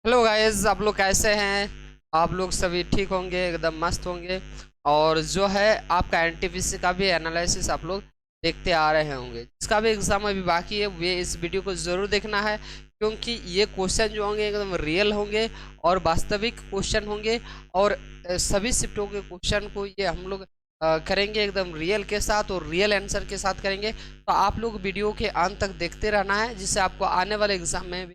Hello guys, आप लोग कैसे हैं। आप लोग सभी ठीक होंगे, एकदम मस्त होंगे। और जो है आपका एनटीपीसी का भी एनालिसिस आप लोग देखते आ रहे होंगे। जिसका भी एग्ज़ाम अभी बाकी है वे इस वीडियो को ज़रूर देखना है, क्योंकि ये क्वेश्चन जो होंगे एकदम रियल होंगे और वास्तविक क्वेश्चन होंगे। और सभी शिफ्टों के क्वेश्चन को ये हम लोग करेंगे एकदम रियल के साथ और रियल आंसर के साथ करेंगे। तो आप लोग वीडियो के अंत तक देखते रहना है, जिससे आपको आने वाले एग्ज़ाम में भी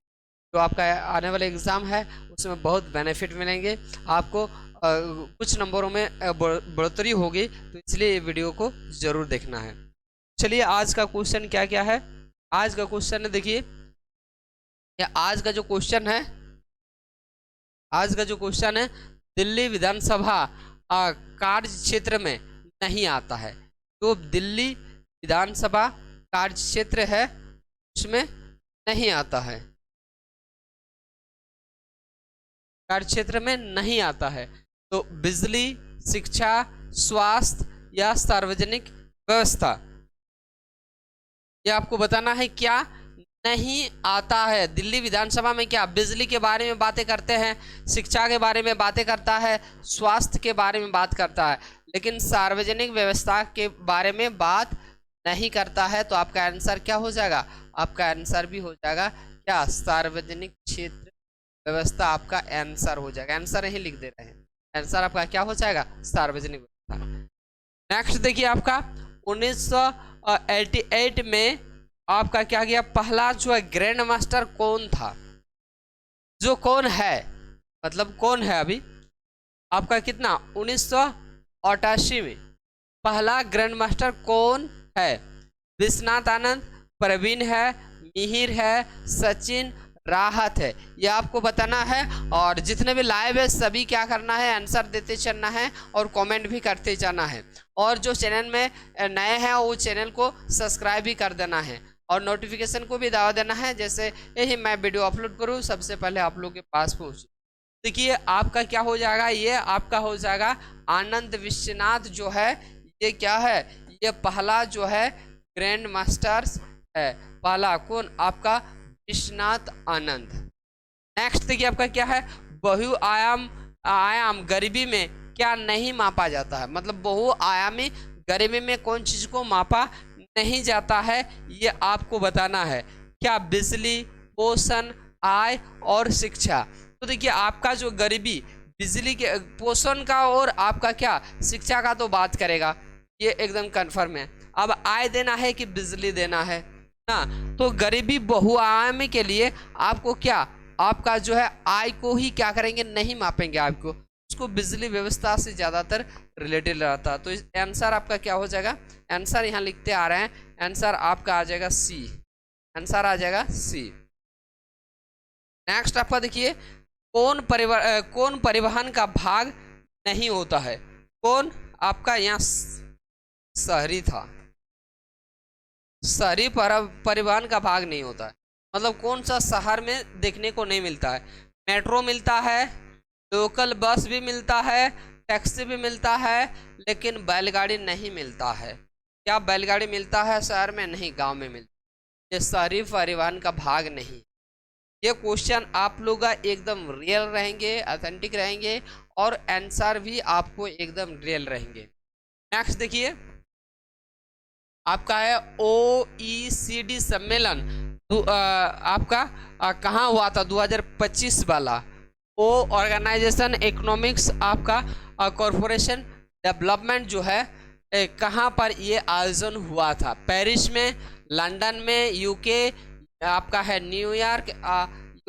जो आपका आने वाला एग्ज़ाम है उसमें बहुत बेनिफिट मिलेंगे आपको। कुछ नंबरों में बढ़ोतरी होगी, तो इसलिए ये वीडियो को ज़रूर देखना है। चलिए, आज का क्वेश्चन क्या क्या है। आज का क्वेश्चन है, देखिए, ये आज का जो क्वेश्चन है, आज का जो क्वेश्चन है, दिल्ली विधानसभा कार्य क्षेत्र में नहीं आता है। तो दिल्ली विधानसभा कार्य क्षेत्र है उसमें नहीं आता है, कार्य क्षेत्र में नहीं आता है। तो बिजली, शिक्षा, स्वास्थ्य या सार्वजनिक व्यवस्था, ये आपको बताना है क्या नहीं आता है। दिल्ली विधानसभा में क्या बिजली के बारे में बातें करते हैं, शिक्षा के बारे में बातें करता है, स्वास्थ्य के बारे में बात करता है, लेकिन सार्वजनिक व्यवस्था के बारे में बात नहीं करता है। तो आपका आंसर क्या हो जाएगा? आपका आंसर भी हो जाएगा क्या? सार्वजनिक क्षेत्र व्यवस्था आपका आंसर हो जाएगा। आंसर यही लिख दे रहे हैं, आंसर आपका क्या हो जाएगा? सार्वजनिक व्यवस्था। नेक्स्ट देखिए, आपका 1988 में आपका क्या गया? पहला जो है ग्रैंड मास्टर कौन था? जो कौन है, मतलब कौन है अभी आपका कितना 1988 में पहला ग्रैंड मास्टर कौन है? विश्वनाथ आनंद, प्रवीण है, मिहिर है, सचिन, राहत है। ये आपको बताना है। और जितने भी लाइव है सभी क्या करना है? आंसर देते चलना है और कमेंट भी करते जाना है। और जो चैनल में नए हैं वो चैनल को सब्सक्राइब भी कर देना है और नोटिफिकेशन को भी दबा देना है, जैसे यही मैं वीडियो अपलोड करूँ सबसे पहले आप लोग के पास पहुँचे। देखिए, आपका क्या हो जाएगा? ये आपका हो जाएगा आनंद विश्वनाथ जो है, ये क्या है? ये पहला जो है ग्रैंड मास्टर्स है। पहला कौन? आपका विश्वनाथ आनंद। नेक्स्ट देखिए, आपका क्या है? बहु आयाम आयाम गरीबी में क्या नहीं मापा जाता है? मतलब बहु आयामी गरीबी में कौन चीज को मापा नहीं जाता है, ये आपको बताना है। क्या? बिजली, पोषण, आय और शिक्षा। तो देखिए, आपका जो गरीबी बिजली के पोषण का और आपका क्या शिक्षा का तो बात करेगा, ये एकदम कंफर्म है। अब आय देना है कि बिजली देना है ना? तो गरीबी बहुआयामी के लिए आपको क्या, आपका जो है आय को ही क्या करेंगे? नहीं मापेंगे आपको, उसको बिजली व्यवस्था से ज्यादातर रिलेटेड रहता है। तो इस आंसर आपका क्या हो जाएगा? आंसर यहाँ लिखते आ रहे हैं, आंसर आपका आ जाएगा सी। आंसर आ जाएगा सी। नेक्स्ट आपका देखिए, कौन परिवहन का भाग नहीं होता है? कौन? आपका यहाँ शहरी था, शहरी परिवहन का भाग नहीं होता है। मतलब कौन सा शहर में देखने को नहीं मिलता है? मेट्रो मिलता है, लोकल बस भी मिलता है, टैक्सी भी मिलता है, लेकिन बैलगाड़ी नहीं मिलता है। क्या बैलगाड़ी मिलता है शहर में? नहीं, गांव में मिलता है। ये शहरी परिवहन का भाग नहीं। ये क्वेश्चन आप लोग का एकदम रियल रहेंगे, ऑथेंटिक रहेंगे और आंसर भी आपको एकदम रियल रहेंगे। नेक्स्ट देखिए, आपका है OECD सम्मेलन आपका कहाँ हुआ था? 2025 वाला। ओ ऑर्गेनाइजेशन इकोनॉमिक्स आपका कॉरपोरेशन डेवलपमेंट जो है कहाँ पर ये आयोजन हुआ था? पेरिस में, लंदन में, यूके, आपका है न्यूयॉर्क,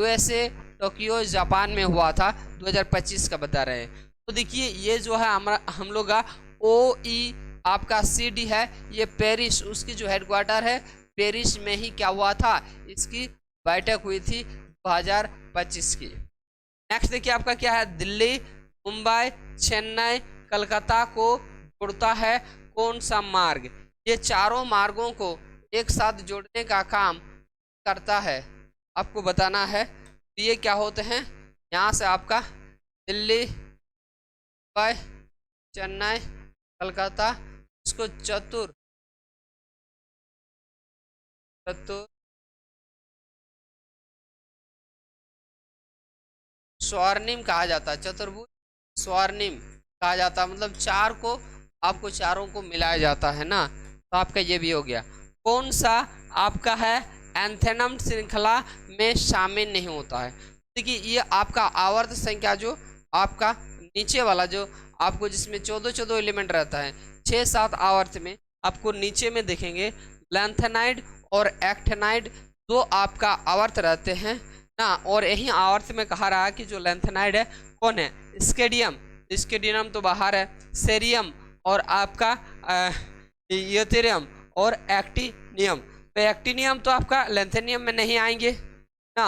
USA, टोक्यो, जापान में हुआ था। 2025 का बता रहे हैं। तो देखिए, ये जो है हम लोग का OE आपका CD है, ये पेरिस, उसकी जो हेडक्वार्टर है पेरिस में ही क्या हुआ था? इसकी बैठक हुई थी 2025 की। नेक्स्ट देखिए, आपका क्या है? दिल्ली, मुंबई, चेन्नई, कलकत्ता को जोड़ता है कौन सा मार्ग? ये चारों मार्गों को एक साथ जोड़ने का काम करता है, आपको बताना है। तो ये क्या होते हैं? यहाँ से आपका दिल्ली, मुंबई, चेन्नई, कलकत्ता, इसको चतुर चतुर स्वर्णिम कहा जाता है, चतुर्भुज स्वर्णिम कहा जाता है, मतलब चार को आपको चारों को मिलाया जाता है ना। तो आपका ये भी हो गया। कौन सा आपका है एंथेनम श्रृंखला में शामिल नहीं होता है? देखिए ये आपका आवर्त संख्या जो आपका नीचे वाला जो आपको जिसमें 14 एलिमेंट रहता है, 6-7 आवर्त में आपको नीचे में देखेंगे लैंथेनाइड और एक्टेनाइड दो आपका आवर्त रहते हैं ना। और यही आवर्त में कहा रहा है कि जो लैंथेनाइड है कौन है, स्केडियम, स्केडियम तो बाहर है, सेरियम और आपका यूथेरियम और एक्टिनियम। तो एक्टिनियम तो आपका लैंथेनियम में नहीं आएंगे ना,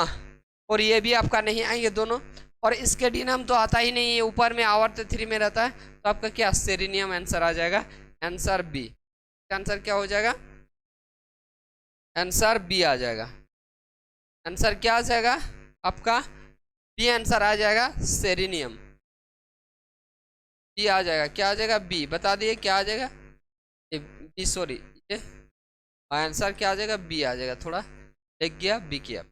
और ये भी आपका नहीं आएंगे दोनों। और स्केडियम तो आता ही नहीं है, ऊपर में आवर्त 3 में रहता है। तो आपका क्या सेरिनियम आंसर आ जाएगा, आंसर बी। आंसर क्या हो जाएगा, आंसर बी आ जाएगा। आंसर क्या आ जाएगा आपका, बी आंसर आ जाएगा, सेरिनियम बी आ जाएगा। क्या आ जाएगा, बी बता दिए क्या आ जाएगा, बी सॉरी, ये आंसर क्या आ जाएगा, बी आ जाएगा। थोड़ा एक गया बी किया।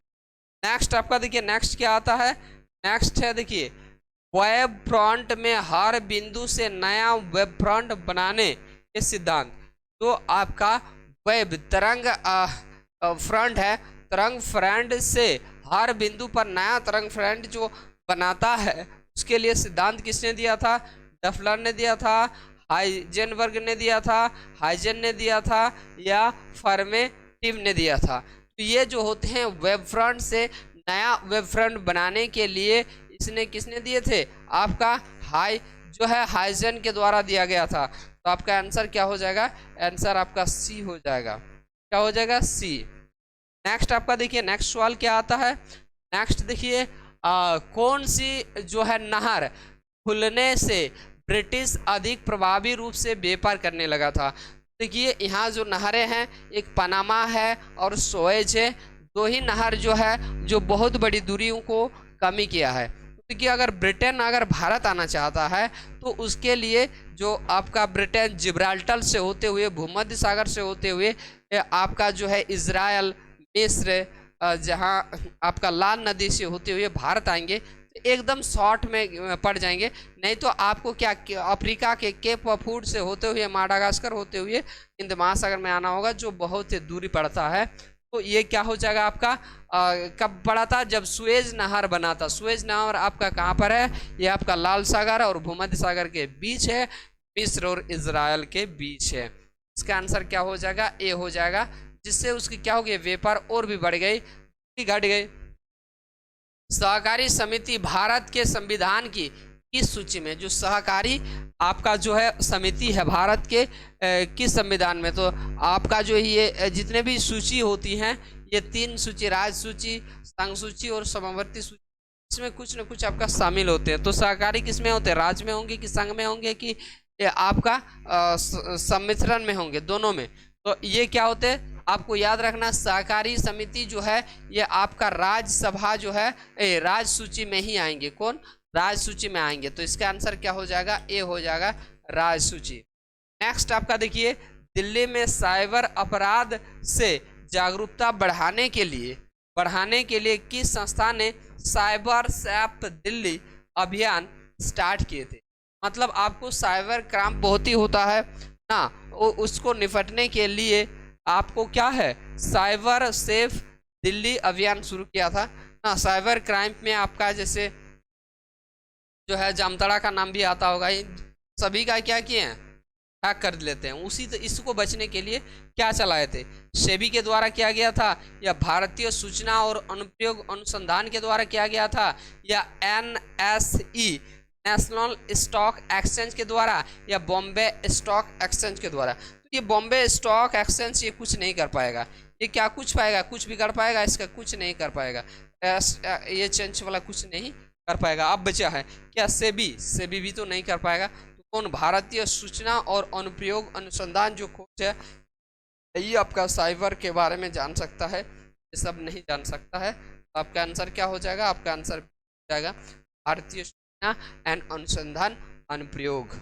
नेक्स्ट आपका देखिए, नेक्स्ट क्या आता है, नेक्स्ट है देखिए वेब फ्रंट में हर बिंदु से नया वेब फ्रंट बनाने के सिद्धांत। तो आपका वेब तरंग फ्रंट है, तरंग फ्रंट से हर बिंदु पर नया तरंग फ्रंट जो बनाता है, उसके लिए सिद्धांत किसने दिया था, डफलर ने दिया था, हाइजेनबर्ग ने दिया था, हाइजन ने दिया था, या फर्मेटिव ने दिया था। तो ये जो होते हैं वेब फ्रंट से नया वेब फ्रंट बनाने के लिए इसने किसने दिए थे, आपका जो है हाइजन के द्वारा दिया गया था। तो आपका आंसर क्या हो जाएगा, आंसर आपका सी हो जाएगा। क्या हो जाएगा, सी। नेक्स्ट आपका देखिए, नेक्स्ट सवाल क्या आता है, नेक्स्ट देखिए कौन सी जो है नहर खुलने से ब्रिटिश अधिक प्रभावी रूप से व्यापार करने लगा था। देखिए यहाँ जो नहरें हैं, एक पनामा है और सुएज है, दो ही नहर जो है जो बहुत बड़ी दूरियों को कमी किया है। क्योंकि अगर ब्रिटेन अगर भारत आना चाहता है तो उसके लिए जो आपका ब्रिटेन जिब्राल्टर से होते हुए भूमध्य सागर से होते हुए आपका जो है इजराइल, मिस्र, जहां आपका लाल नदी से होते हुए भारत आएंगे तो एकदम शॉर्ट में पड़ जाएंगे। नहीं तो आपको क्या अफ्रीका के केप ऑफ फूड से होते हुए माडागास्कर होते हुए हिंद महासागर में आना होगा, जो बहुत ही दूरी पड़ता है। तो ये क्या हो जाएगा आपका, कब पड़ा था, जब सुएज नहर बना था। सुएज नहर आपका कहाँ पर है, ये आपका लाल सागर और भूमध्य सागर के बीच है, मिस्र और इजराइल के बीच है। इसका आंसर क्या हो जाएगा, ए हो जाएगा। जिससे उसकी क्या हो गई, व्यापार और भी बढ़ गई, घट गई। सहकारी समिति भारत के संविधान की किस सूची में, जो सहकारी आपका जो है समिति है भारत के किस संविधान में, तो आपका जो ये जितने भी सूची होती हैं, ये 3 सूची, राज्य सूची, संघ सूची और समवर्ती सूची, इसमें कुछ न कुछ आपका शामिल होते हैं। तो सहकारी किस में होते हैं, राज्य में होंगे कि संघ में होंगे कि आपका सम्मिश्रण में होंगे, दोनों में। तो ये क्या होते हैं, आपको याद रखना, सहकारी समिति जो है ये आपका राज्यसभा जो है राज्य सूची में ही आएंगे। कौन, राज्य सूची में आएंगे। तो इसका आंसर क्या हो जाएगा, ए हो जाएगा, राज्य सूची। नेक्स्ट आपका देखिए, दिल्ली में साइबर अपराध से जागरूकता बढ़ाने के लिए किस संस्था ने साइबर सेफ दिल्ली अभियान स्टार्ट किए थे। मतलब आपको साइबर क्राइम बहुत ही होता है ना, उसको निपटने के लिए आपको क्या है, साइबर सेफ दिल्ली अभियान शुरू किया था ना। साइबर क्राइम में आपका जैसे जो है जामताड़ा का नाम भी आता होगा, सभी का क्या किए हैं, हैक कर लेते हैं। उसी तो इसको बचने के लिए क्या चलाए थे, सेबी के द्वारा किया गया था, या भारतीय सूचना और अनुप्रयोग अनुसंधान के द्वारा किया गया था, या NSE नेशनल स्टॉक एक्सचेंज के द्वारा, या बॉम्बे स्टॉक एक्सचेंज के द्वारा। तो ये बॉम्बे स्टॉक एक्सचेंज ये कुछ नहीं कर पाएगा, ये क्या कुछ पाएगा, कुछ भी कर पाएगा, इसका कुछ नहीं कर पाएगा, ये चेंज वाला कुछ नहीं कर पाएगा। अब बचा है क्या, सेबी भी तो नहीं कर पाएगा। तो कौन, भारतीय सूचना और अनुप्रयोग अनुसंधान जो खोज है, ये आपका साइबर के बारे में जान सकता है, ये सब नहीं जान सकता है। तो आपका आंसर क्या हो जाएगा, आपका आंसर हो जाएगा भारतीय सूचना एंड अनुसंधान अनुप्रयोग।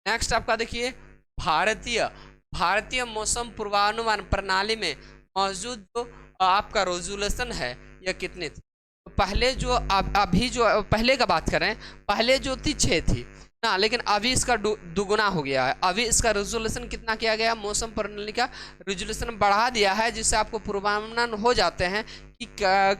नेक्स्ट आपका देखिए, भारतीय मौसम पूर्वानुमान प्रणाली में मौजूद जो आपका रेजोल्यूशन है, यह कितने थे। पहले जो अभी जो पहले का बात करें, पहले जो थी 6 थी ना, लेकिन अभी इसका दुगुना हो गया है। अभी इसका रेजोल्यूशन कितना किया गया, मौसम प्रणाली का रेजोल्यूशन बढ़ा दिया है, जिससे आपको पूर्वानुमान हो जाते हैं कि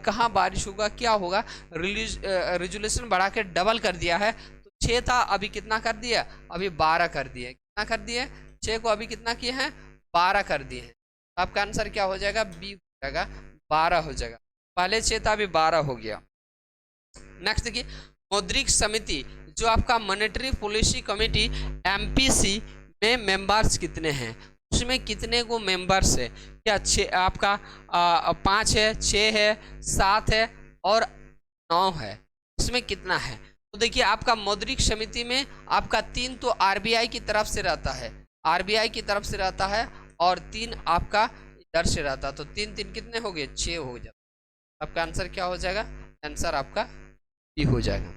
कहाँ बारिश होगा, क्या होगा। रेजोल्यूशन बढ़ा के डबल कर दिया है। तो 6 था, अभी कितना कर दिया, अभी 12 कर दिया। कितना कर दिए, 6 को अभी कितना किए हैं, 12 कर दिए हैं। तो आपका आंसर क्या हो जाएगा, बी हो जाएगा, 12 हो जाएगा। पहले 6 था, अभी 12 हो गया। नेक्स्ट देखिए, मौद्रिक समिति जो आपका मॉनेटरी पॉलिसी कमेटी एमपीसी में मेंबर्स कितने हैं, उसमें कितने को मेंबर्स है, क्या 6 आपका 5 है, 6 है, 7 है और 9 है, इसमें कितना है। तो देखिए आपका मौद्रिक समिति में आपका 3 तो आरबीआई की तरफ से रहता है, आरबीआई की तरफ से रहता है, और 3 आपका इधर से रहता है। तो 3 3 कितने हो गए, 6 हो जाता। आपका आंसर क्या हो जाएगा, आंसर आपका बी हो जाएगा।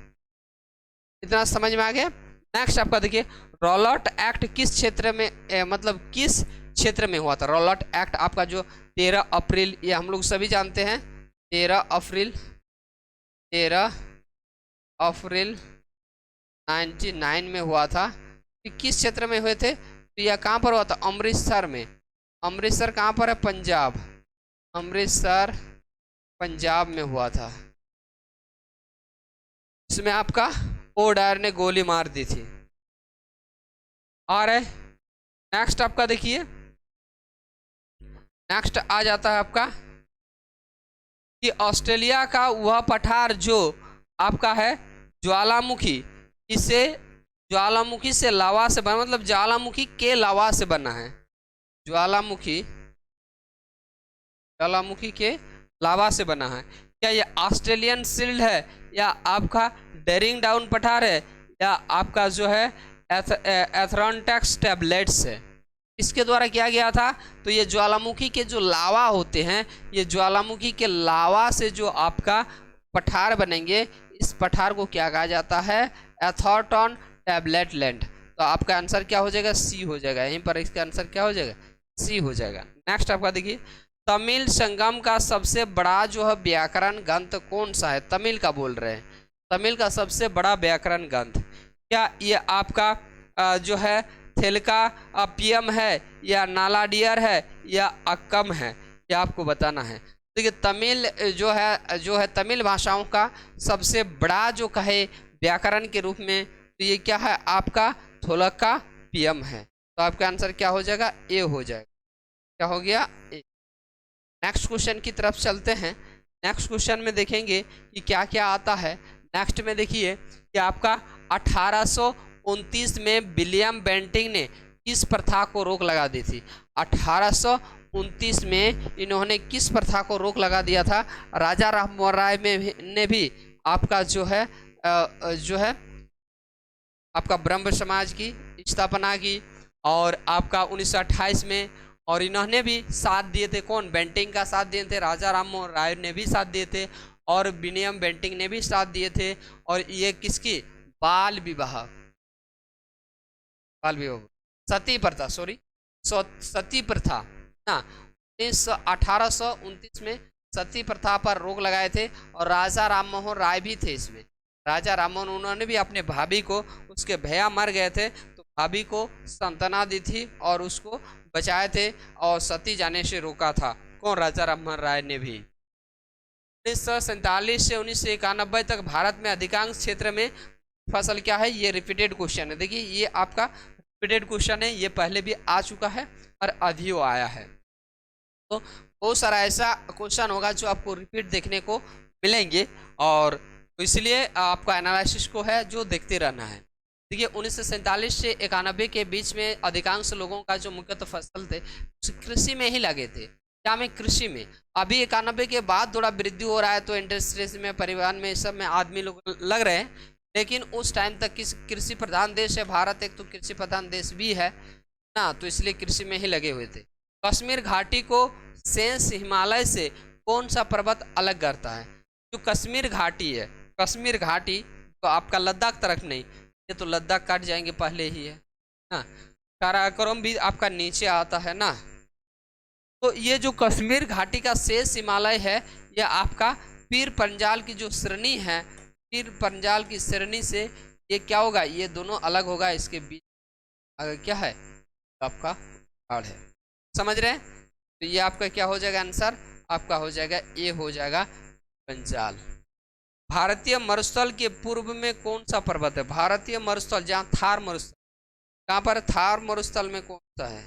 इतना समझ में आ गया। नेक्स्ट आपका देखिए, रॉलट एक्ट किस क्षेत्र में मतलब किस क्षेत्र में हुआ था। रॉलट एक्ट आपका जो 13 अप्रैल, ये हम लोग सभी जानते हैं, 13 अप्रैल 1999 में हुआ था। किस क्षेत्र में हुए थे, तो यह कहाँ पर हुआ था, अमृतसर में। अमृतसर कहाँ पर है, पंजाब, अमृतसर पंजाब में हुआ था। इसमें आपका ओडायर ने गोली मार दी थी। और नेक्स्ट आपका देखिए, नेक्स्ट आ जाता है आपका कि ऑस्ट्रेलिया का वह पठार जो आपका है ज्वालामुखी, इसे ज्वालामुखी से लावा से बना, मतलब ज्वालामुखी के लावा से बना है, ज्वालामुखी के लावा से बना है। क्या ये ऑस्ट्रेलियन सील्ड है, या आपका डेरिंग डाउन पठार है, या आपका जो है एथेरोन्टेक्स टैबलेट्स है, इसके द्वारा किया गया था। तो ये ज्वालामुखी के जो लावा होते हैं, ये ज्वालामुखी के लावा से जो आपका पठार बनेंगे, इस पठार को क्या कहा जाता है, एथेरोटॉन टैबलेट लैंड। तो आपका आंसर क्या हो जाएगा, सी हो जाएगा। यहीं पर इसका आंसर क्या हो जाएगा, सी हो जाएगा। नेक्स्ट आपका देखिए, तमिल संगम का सबसे बड़ा जो है व्याकरण ग्रंथ कौन सा है, तमिल का बोल रहे हैं, तमिल का सबसे बड़ा व्याकरण ग्रंथ। क्या ये आपका जो है थेलका पियम है, या नालाडियर है, या अक्कम है, ये आपको बताना है। देखिए तमिल जो है तमिल भाषाओं का सबसे बड़ा जो कहे व्याकरण के रूप में, तो ये क्या है आपका थोलका पियम है। तो आपका आंसर क्या हो जाएगा, ए हो जाएगा। क्या हो गया, ए। नेक्स्ट क्वेश्चन की तरफ चलते हैं। नेक्स्ट क्वेश्चन में देखेंगे कि क्या क्या आता है। नेक्स्ट में देखिए कि आपका 1829 में विलियम बेंटिंग ने किस प्रथा को रोक लगा दी थी। 1829 में इन्होंने किस प्रथा को रोक लगा दिया था। राजा राममोहन राय ने भी आपका जो है आपका ब्रह्म समाज की स्थापना की, और आपका 1928 में, और इन्होंने भी साथ दिए थे, कौन, बेंटिंग का साथ दिए थे, राजा राममोहन राय ने भी साथ दिए थे, और विलियम बेंटिंग ने भी साथ दिए थे। और ये किसकी, बाल विवाह सती प्रथा, सती प्रथा ना, 1829 में सती प्रथा पर रोक लगाए थे। और राजा राममोहन राय भी थे इसमें। राजा राममोहन, उन्होंने भी अपने भाभी को, उसके भैया मर गए थे तो भाभी को सांत्वना दी थी और उसको बचाए थे, और सती जाने से रोका था, कौन, राजा राममोहन राय ने भी। 1947 से 1991 तक भारत में अधिकांश क्षेत्र में फसल क्या है, ये रिपीटेड क्वेश्चन है। देखिए ये आपका रिपीटेड क्वेश्चन है, ये पहले भी आ चुका है और अभी वो आया है। तो बहुत सारा ऐसा क्वेश्चन होगा जो आपको रिपीट देखने को मिलेंगे, और इसलिए आपका एनालिसिस को है जो देखते रहना है। देखिए 1947 से 91 के बीच में अधिकांश लोगों का जो मुख्यतः फसल थे कृषि में ही लगे थे। क्या में, कृषि में। अभी 91 के बाद थोड़ा वृद्धि हो रहा है, तो इंडस्ट्रीज में, परिवहन में, सब में आदमी लोग लग रहे हैं, लेकिन उस टाइम तक कृषि प्रधान देश है भारत, एक तो कृषि प्रधान देश भी है ना, तो इसलिए कृषि में ही लगे हुए थे। कश्मीर घाटी को शेष हिमालय से कौन सा पर्वत अलग करता है। जो कश्मीर घाटी है, कश्मीर घाटी तो आपका लद्दाख तरफ नहीं, ये तो लद्दाख काट जाएंगे पहले ही है ना, काराकोरम भी आपका नीचे आता है ना। तो ये जो कश्मीर घाटी का शेष हिमालय है, यह आपका पीर पंजाल की जो श्रेणी है, पीर पंजाल की श्रेणी से ये क्या होगा, ये दोनों अलग होगा, इसके बीच क्या है आपका पहाड़ है। समझ रहे हैं? तो ये आपका क्या हो जाएगा आंसर, आपका हो जाएगा ए हो जाएगा पंजाल। भारतीय मरुस्थल के पूर्व में कौन सा पर्वत है? भारतीय मरुस्थल जहाँ थार मरुस्थल, कहाँ पर थार मरुस्थल में कौन सा है?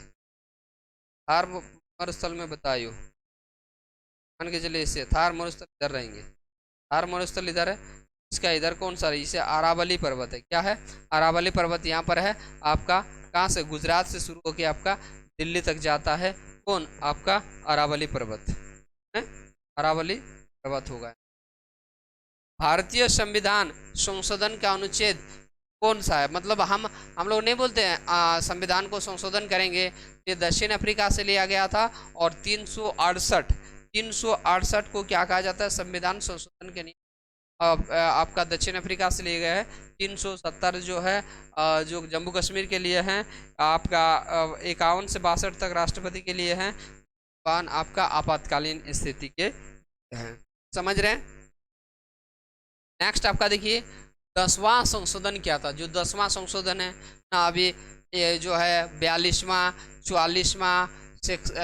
थार मरुस्थल में बताइयो। मान के चलिए इसे थार मरुस्थल इधर रहेंगे, थार मरुस्थल इधर है, इसका इधर कौन सा है? इसे अरावली पर्वत है। क्या है? अरावली पर्वत यहाँ पर है आपका। कहाँ से? गुजरात से शुरू होकर आपका दिल्ली तक जाता है। कौन? आपका अरावली पर्वत है, अरावली पर्वत होगा। भारतीय संविधान संशोधन का अनुच्छेद कौन सा है? मतलब हम लोग नहीं बोलते हैं संविधान को संशोधन करेंगे, ये दक्षिण अफ्रीका से लिया गया था और 368 को क्या कहा जाता है? संविधान संशोधन के नियम आपका दक्षिण अफ्रीका से लिए गए हैं। 370 जो है जो जम्मू कश्मीर के लिए हैं, आपका 51 से 62 तक राष्ट्रपति के लिए हैं, आपका आपातकालीन स्थिति के हैं। समझ रहे हैं? नेक्स्ट आपका देखिए 10वां संशोधन क्या था? जो 10वां संशोधन है ना, अभी ये जो है 42वां, 44वां,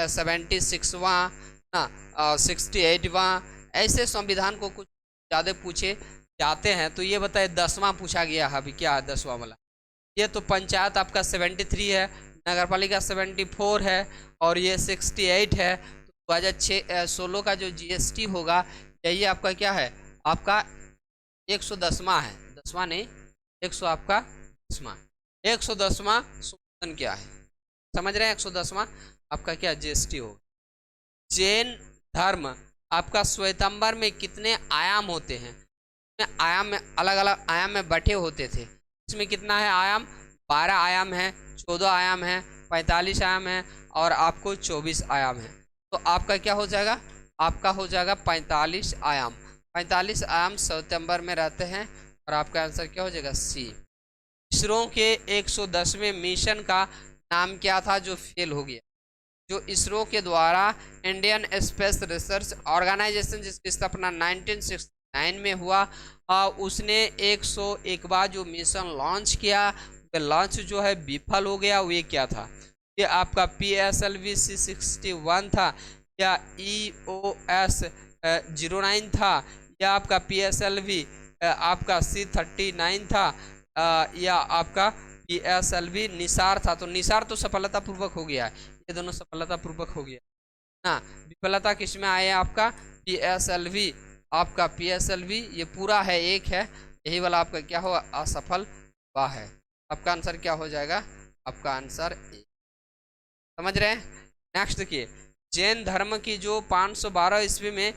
76वां ना, 68वां, ऐसे संविधान को कुछ ज़्यादा पूछे जाते हैं। तो ये बताए 10वां पूछा गया है, अभी क्या है 10वां वाला? ये तो पंचायत आपका 73 है, नगर पालिका 74 है और ये 68 है। तो 2016 का जो GST होगा यही आपका क्या है? आपका 110वां है, 10वां नहीं, 100 आपका 10वां, 110वां संशोधन क्या है? समझ रहे हैं? 110वां आपका क्या GST हो। जैन धर्म आपका श्वेतांबर में कितने आयाम होते हैं? आयाम में अलग अलग आयाम में बटे होते थे। इसमें कितना है आयाम? 12 आयाम है, 14 आयाम है, 45 आयाम है और आपको 24 आयाम है। तो आपका क्या हो जाएगा? आपका हो जाएगा 45 आयाम। 45 आयाम सितंबर में रहते हैं और आपका आंसर क्या हो जाएगा? सी। इसरो के 110वें मिशन का नाम क्या था जो फेल हो गया? जो इसरो के द्वारा इंडियन स्पेस रिसर्च ऑर्गेनाइजेशन जिसकी स्थापना 1969 में हुआ, उसने 101 बार जो मिशन लॉन्च किया, लॉन्च जो है विफल हो गया। वो क्या था? ये आपका PSLV C61 था या EOS 09 था या आपका PSLV आपका C39 था या आपका PSLV निसार था। तो निसार तो सफलतापूर्वक हो गया है, ये दोनों सफलतापूर्वक हो गया ना। विफलता किसमें आए? आपका PSLV, आपका PSLV ये पूरा है एक है, यही वाला आपका क्या हुआ? असफल हुआ है। आपका आंसर क्या हो जाएगा? आपका आंसर ए। समझ रहे हैं? नेक्स्ट देखिए, जैन धर्म की जो 512 ईस्वी में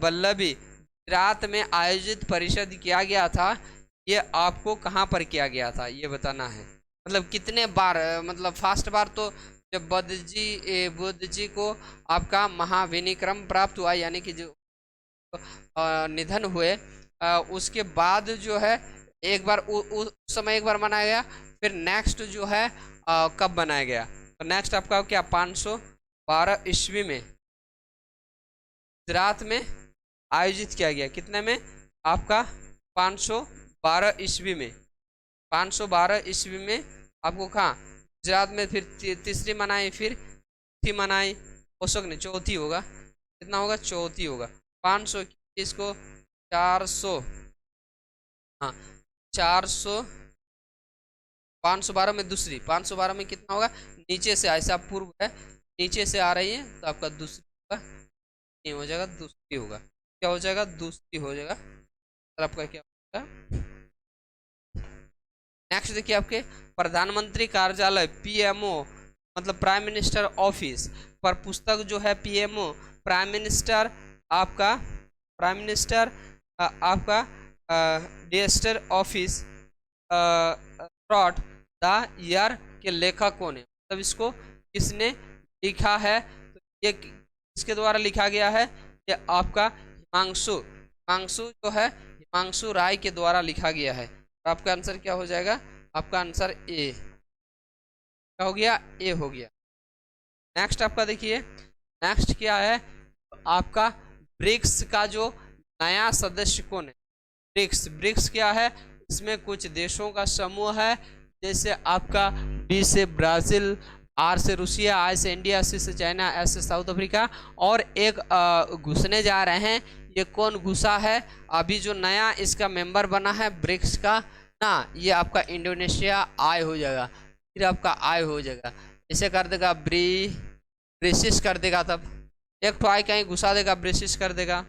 वल्लभी गुजरात में आयोजित परिषद किया गया था, ये आपको कहाँ पर किया गया था? ये बताना है। मतलब कितने बार, मतलब फर्स्ट बार तो जब बुद्ध जी को आपका महाविनिक्रम प्राप्त हुआ, यानी कि जो निधन हुए, उसके बाद जो है एक बार उस समय एक बार मनाया गया। फिर नेक्स्ट जो है कब बनाया गया? तो नेक्स्ट आपका क्या 512 ईस्वी में गुजरात में आयोजित किया गया। कितने में? आपका 512 ईस्वी में। 512 ईस्वी में आपको कहाँ? गुजरात में। फिर तीसरी मनाई, फिर चौथी मनाई, अशोक ने चौथी होगा। कितना होगा? चौथी होगा। 521 को 400, हाँ 400, 512 में दूसरी, 512 में कितना होगा? नीचे से ऐसा पूर्व है, नीचे से आ रही है तो आपका दूसरी होगा, नहीं हो जाएगा दूसरी होगा। क्या हो जाएगा? दूसरी हो जाएगा। तो आपका क्या होगा? नेक्स्ट देखिए, आपके प्रधानमंत्री कार्यालय PMO मतलब प्राइम मिनिस्टर ऑफिस पर पुस्तक जो है PMO प्राइम मिनिस्टर आपका डिस्टर ऑफिस थ्रॉट द ईयर के लेखक कौन है? मतलब इसको किसने लिखा है? तो ये किसके द्वारा लिखा गया है? ये आपका हिमांशु जो है, हिमांशु राय के द्वारा लिखा गया है। तो आपका आंसर क्या हो जाएगा? आपका आंसर ए। क्या हो गया? ए हो गया। नेक्स्ट आपका देखिए, नेक्स्ट क्या है? आपका ब्रिक्स का जो नया सदस्य कौन है? ब्रिक्स। ब्रिक्स क्या है? इसमें कुछ देशों का समूह है, जैसे आपका बी से ब्राजील, आर से रूसिया, आई से इंडिया, सी से चाइना, एस से साउथ अफ्रीका, और एक घुसने जा रहे हैं। ये कौन घुसा है? अभी जो नया इसका मेंबर बना है ब्रिक्स का ना, ये आपका इंडोनेशिया आई हो जाएगा, फिर आपका आई हो जाएगा, इसे कर देगा ब्रिसिस कर देगा, तब एक तो आई कहीं घुसा देगा, ब्रिसिस कर देगा।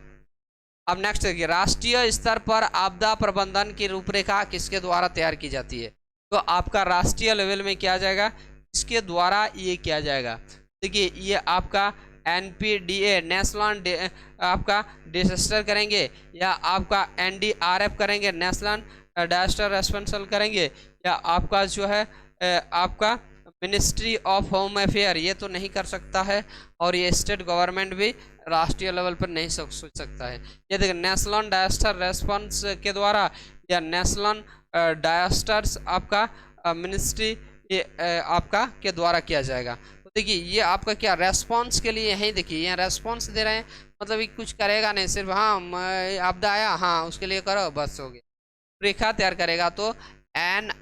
अब नेक्स्ट देखिए, राष्ट्रीय स्तर पर आपदा प्रबंधन की रूपरेखा किसके द्वारा तैयार की जाती है? तो आपका राष्ट्रीय लेवल में किया जाएगा, इसके द्वारा ये किया जाएगा। देखिए ये आपका NPDA नेशनल आपका डिजास्टर करेंगे, या आपका NDRF करेंगे, नेशनल डिजास्टर रेस्पॉन्सल करेंगे, या आपका जो है आपका मिनिस्ट्री ऑफ होम अफेयर, ये तो नहीं कर सकता है, और ये स्टेट गवर्नमेंट भी राष्ट्रीय लेवल पर नहीं सोच सकता है। ये देखिए नेशनल डिजास्टर रेस्पॉन्स के द्वारा, या नेशनल डिजास्टर्स आपका मिनिस्ट्री आपका के द्वारा किया जाएगा। तो देखिए ये आपका क्या रेस्पॉन्स के लिए यही देखिए यहाँ रेस्पॉन्स दे रहे हैं, मतलब ये कुछ करेगा नहीं, सिर्फ हाँ आपदा आया, हाँ उसके लिए करो, बस हो गया। रेखा तैयार करेगा तो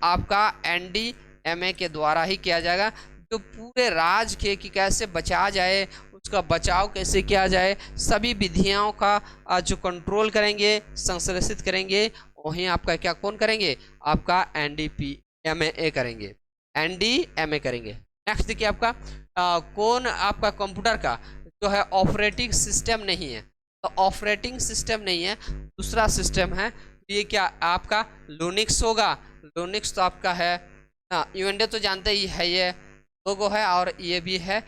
आपका NDMA के द्वारा ही किया जाएगा, जो पूरे राज्य के कि कैसे बचा जाए, उसका बचाव कैसे किया जाए, सभी विधियों का जो कंट्रोल करेंगे, संश्लेषित करेंगे, वहीं आपका क्या कौन करेंगे? आपका NDMA करेंगे, NDMA करेंगे। नेक्स्ट देखिए आपका कौन आपका कंप्यूटर का जो है ऑपरेटिंग सिस्टम नहीं है? तो ऑपरेटिंग सिस्टम नहीं है, दूसरा सिस्टम है, ये क्या आपका लूनिक्स होगा। लूनिक्स तो आपका है ना, यूएनडे तो जानते ही है, ये लोगो है, और ये भी है,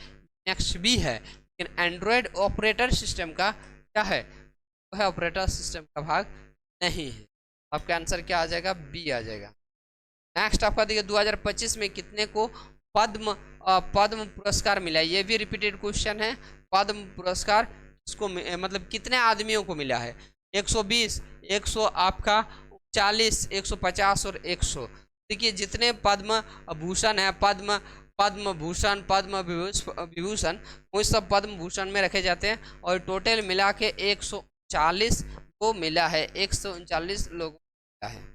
नेक्स्ट भी है, लेकिन एंड्रॉयड ऑपरेटर सिस्टम का क्या है? तो है ऑपरेटर सिस्टम का भाग नहीं है। आपका आंसर क्या आ जाएगा? बी आ जाएगा। नेक्स्ट आपका देखिए 2025 में कितने को पद्म पुरस्कार मिला? ये भी रिपीटेड क्वेश्चन है। पद्म पुरस्कार इसको मतलब कितने आदमियों को मिला है? 120, 100 आपका 40, 150 और 100। देखिए जितने पद्म भूषण है, पद्म भूषण, पद्म विभूषण, वो सब पद्म भूषण में रखे जाते हैं, और टोटल मिला के 140 को मिला है, 139 लोगों को मिला है।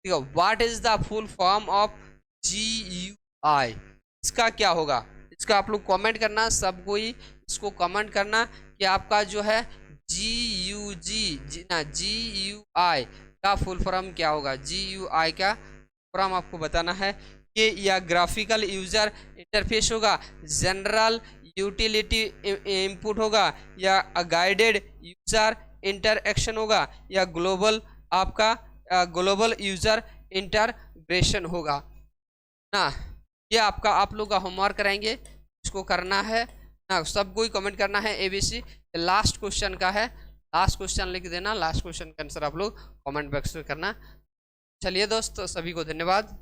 What is the full form of GUI? इसका क्या होगा? इसका आप लोग कमेंट करना, सब कोई इसको कमेंट करना कि आपका जो है GUI का फुल फॉर्म क्या होगा। GUI का फॉर्म आपको बताना है कि या ग्राफिकल यूजर इंटरफेस होगा, जनरल यूटिलिटी इनपुट होगा, या गाइडेड यूजर इंटरएक्शन होगा, या ग्लोबल आपका ग्लोबल यूजर इंटरग्रेशन होगा ना। ये आपका आप लोग का होमवर्क कराएंगे, इसको करना है ना, सबको ही कमेंट करना है ABC। लास्ट क्वेश्चन का है, लास्ट क्वेश्चन लिख देना, लास्ट क्वेश्चन का आंसर आप लोग कमेंट बॉक्स में करना। चलिए दोस्तों, सभी को धन्यवाद।